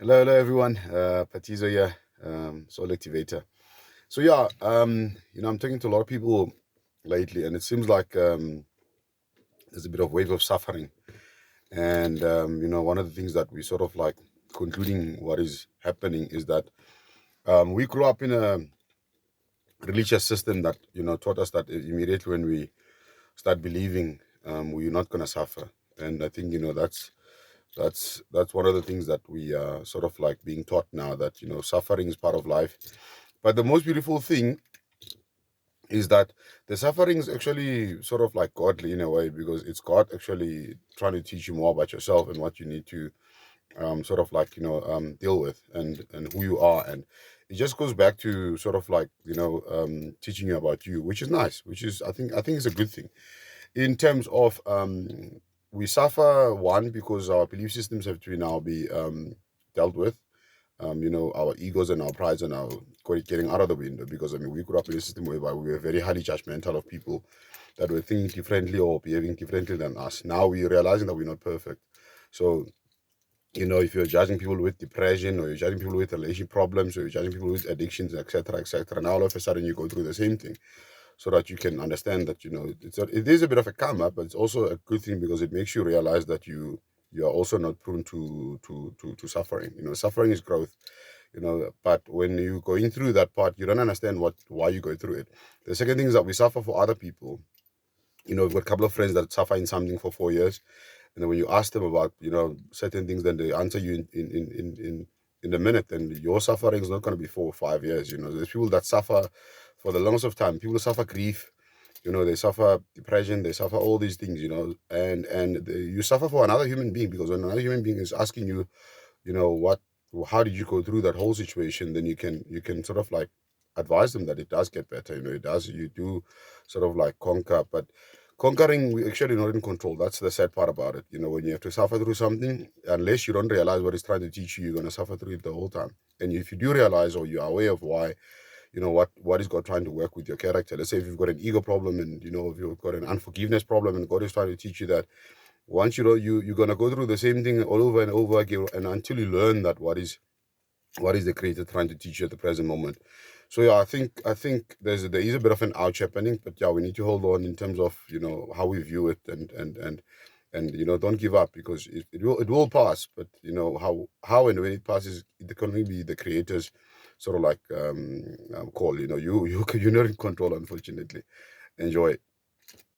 Hello, everyone. Patizo here, Soul Activator. So yeah, I'm talking to a lot of people lately, and it seems like there's a bit of wave of suffering. And one of the things that we sort of like concluding what is happening is that we grew up in a religious system that taught us that immediately when we start believing, we're not gonna suffer. And I think that's one of the things that we are sort of like being taught now, that suffering is part of life. But the most beautiful thing is that the suffering is actually sort of like godly in a way, because it's God actually trying to teach you more about yourself and what you need to sort of like deal with, and who you are. And it just goes back to sort of like teaching you about you, which is nice, which is I think it's a good thing in terms of we suffer, one, because our belief systems have to now be dealt with. Our egos and our prides are now getting out of the window, because I mean, we grew up in a system whereby we were very highly judgmental of people that were thinking differently or behaving differently than us. Now we're realizing that we're not perfect. So, if you're judging people with depression, or you're judging people with relationship problems, or you're judging people with addictions, etc., etc., now all of a sudden you go through the same thing, so that you can understand that it is a bit of a come up, but it's also a good thing, because it makes you realize that you are also not prone to suffering. Suffering is growth. But when you're going through that part, you don't understand why you go through it. The second thing is that we suffer for other people. We've got a couple of friends that suffer in something for 4 years, and then when you ask them about certain things, then they answer you in a minute, and your suffering is not going to be 4 or 5 years. There's people that suffer for the longest of time. People suffer grief. They suffer depression, they suffer all these things. You suffer for another human being, because when another human being is asking you, what how did you go through that whole situation, then you can sort of like advise them that it does get better. You do sort of like conquer. But conquering, we actually not in control. That's the sad part about it. When you have to suffer through something, unless you don't realize what it's trying to teach you, you're going to suffer through it the whole time. And if you do realize, or you're aware of why, what is God trying to work with your character. Let's say if you've got an ego problem, and if you've got an unforgiveness problem, and God is trying to teach you that once you're gonna go through the same thing all over and over again, and until you learn that what is the creator trying to teach you at the present moment. So yeah, I think there is a bit of an ouch happening, but yeah, we need to hold on in terms of how we view it, and don't give up, because it will pass. But how and when it passes, it can only be the creator's sort of like call. You're not in control, unfortunately. Enjoy.